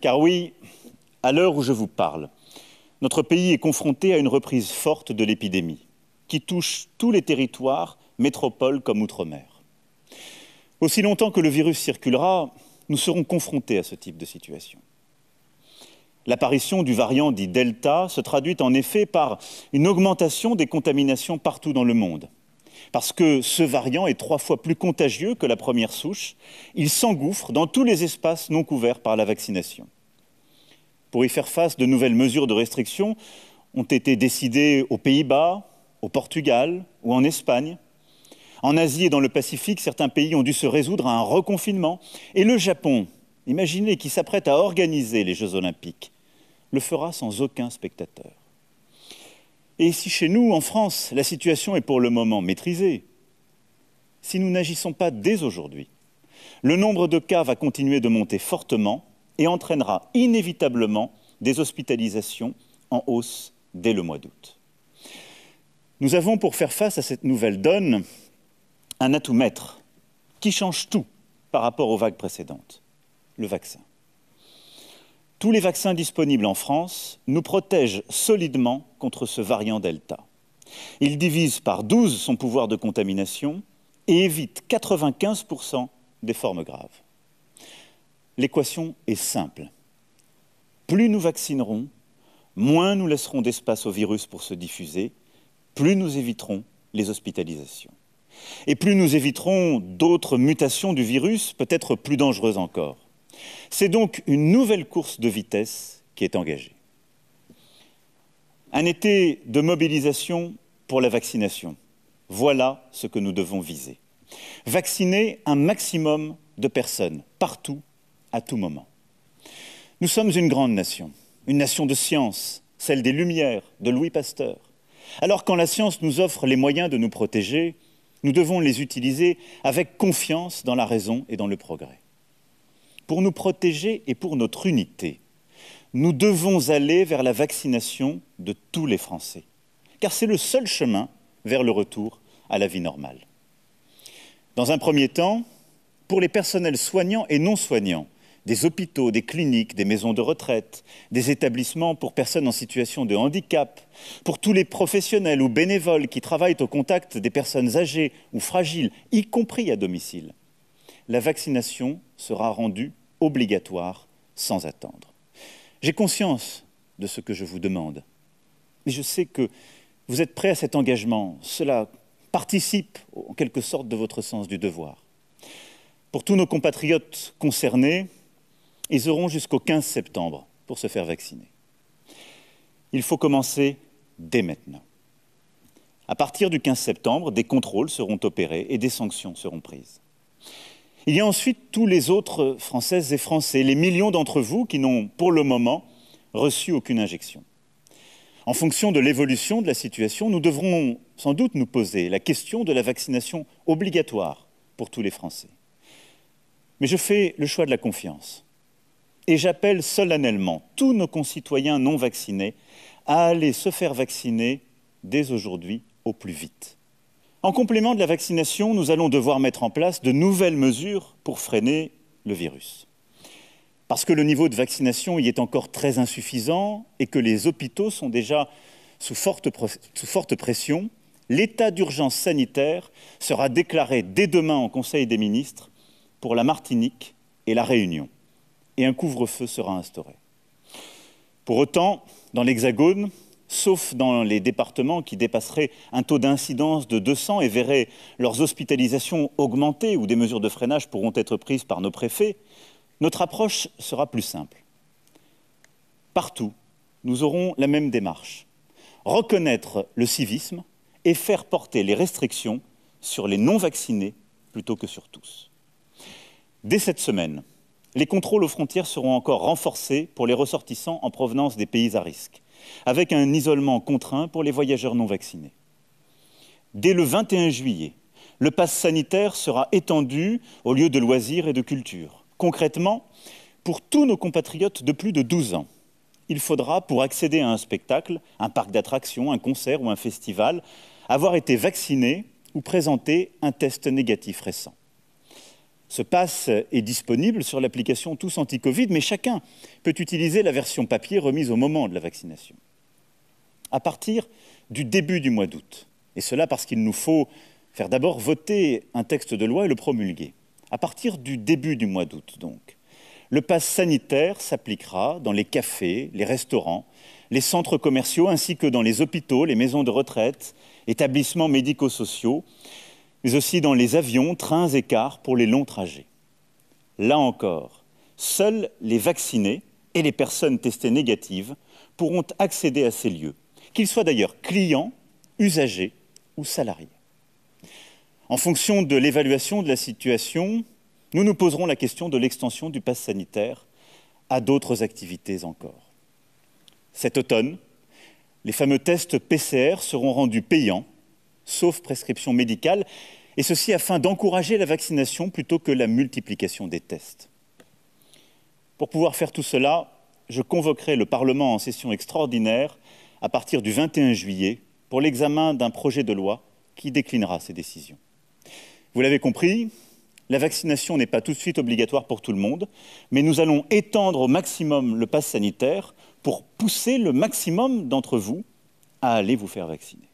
Car oui, à l'heure où je vous parle, notre pays est confronté à une reprise forte de l'épidémie, qui touche tous les territoires, métropoles comme outre-mer. Aussi longtemps que le virus circulera, nous serons confrontés à ce type de situation. L'apparition du variant dit Delta se traduit en effet par une augmentation des contaminations partout dans le monde. Parce que ce variant est 3 fois plus contagieux que la première souche, il s'engouffre dans tous les espaces non couverts par la vaccination. Pour y faire face, de nouvelles mesures de restriction ont été décidées aux Pays-Bas, au Portugal ou en Espagne. En Asie et dans le Pacifique, certains pays ont dû se résoudre à un reconfinement. Et le Japon, imaginez, qui s'apprête à organiser les Jeux Olympiques, le fera sans aucun spectateur. Et ici, chez nous, en France, la situation est pour le moment maîtrisée. Si nous n'agissons pas dès aujourd'hui, le nombre de cas va continuer de monter fortement et entraînera inévitablement des hospitalisations en hausse dès le mois d'août. Nous avons, pour faire face à cette nouvelle donne, un atout maître qui change tout par rapport aux vagues précédentes, le vaccin. Tous les vaccins disponibles en France nous protègent solidement contre ce variant Delta. Il divise par 12 son pouvoir de contamination et évite 95% des formes graves. L'équation est simple. Plus nous vaccinerons, moins nous laisserons d'espace au virus pour se diffuser, plus nous éviterons les hospitalisations. Et plus nous éviterons d'autres mutations du virus, peut-être plus dangereuses encore. C'est donc une nouvelle course de vitesse qui est engagée. Un été de mobilisation pour la vaccination. Voilà ce que nous devons viser. Vacciner un maximum de personnes, partout, à tout moment. Nous sommes une grande nation, une nation de science, celle des Lumières, de Louis Pasteur. Alors quand la science nous offre les moyens de nous protéger, nous devons les utiliser avec confiance dans la raison et dans le progrès. Pour nous protéger et pour notre unité, nous devons aller vers la vaccination de tous les Français, car c'est le seul chemin vers le retour à la vie normale. Dans un premier temps, pour les personnels soignants et non soignants, des hôpitaux, des cliniques, des maisons de retraite, des établissements pour personnes en situation de handicap, pour tous les professionnels ou bénévoles qui travaillent au contact des personnes âgées ou fragiles, y compris à domicile, la vaccination sera rendue obligatoire sans attendre. J'ai conscience de ce que je vous demande, mais je sais que vous êtes prêts à cet engagement. Cela participe en quelque sorte de votre sens du devoir. Pour tous nos compatriotes concernés, ils auront jusqu'au 15 septembre pour se faire vacciner. Il faut commencer dès maintenant. À partir du 15 septembre, des contrôles seront opérés et des sanctions seront prises. Il y a ensuite tous les autres Françaises et Français, les millions d'entre vous qui n'ont pour le moment reçu aucune injection. En fonction de l'évolution de la situation, nous devrons sans doute nous poser la question de la vaccination obligatoire pour tous les Français. Mais je fais le choix de la confiance. Et j'appelle solennellement tous nos concitoyens non vaccinés à aller se faire vacciner dès aujourd'hui au plus vite. En complément de la vaccination, nous allons devoir mettre en place de nouvelles mesures pour freiner le virus. Parce que le niveau de vaccination y est encore très insuffisant et que les hôpitaux sont déjà sous forte pression, l'état d'urgence sanitaire sera déclaré dès demain en Conseil des ministres pour la Martinique et la Réunion. Et un couvre-feu sera instauré. Pour autant, dans l'Hexagone, sauf dans les départements qui dépasseraient un taux d'incidence de 200 et verraient leurs hospitalisations augmenter ou des mesures de freinage pourront être prises par nos préfets, notre approche sera plus simple. Partout, nous aurons la même démarche. Reconnaître le civisme et faire porter les restrictions sur les non-vaccinés plutôt que sur tous. Dès cette semaine, les contrôles aux frontières seront encore renforcés pour les ressortissants en provenance des pays à risque, avec un isolement contraint pour les voyageurs non vaccinés. Dès le 21 juillet, le pass sanitaire sera étendu aux lieux de loisirs et de culture. Concrètement, pour tous nos compatriotes de plus de 12 ans, il faudra, pour accéder à un spectacle, un parc d'attractions, un concert ou un festival, avoir été vacciné ou présenter un test négatif récent. Ce pass est disponible sur l'application Tous Anti-Covid, mais chacun peut utiliser la version papier remise au moment de la vaccination. À partir du début du mois d'août, et cela parce qu'il nous faut faire d'abord voter un texte de loi et le promulguer. À partir du début du mois d'août, donc, le pass sanitaire s'appliquera dans les cafés, les restaurants, les centres commerciaux, ainsi que dans les hôpitaux, les maisons de retraite, établissements médico-sociaux, mais aussi dans les avions, trains et cars pour les longs trajets. Là encore, seuls les vaccinés et les personnes testées négatives pourront accéder à ces lieux, qu'ils soient d'ailleurs clients, usagers ou salariés. En fonction de l'évaluation de la situation, nous nous poserons la question de l'extension du pass sanitaire à d'autres activités encore. Cet automne, les fameux tests PCR seront rendus payants, sauf prescription médicale, et ceci afin d'encourager la vaccination plutôt que la multiplication des tests. Pour pouvoir faire tout cela, je convoquerai le Parlement en session extraordinaire à partir du 21 juillet pour l'examen d'un projet de loi qui déclinera ces décisions. Vous l'avez compris, la vaccination n'est pas tout de suite obligatoire pour tout le monde, mais nous allons étendre au maximum le pass sanitaire pour pousser le maximum d'entre vous à aller vous faire vacciner.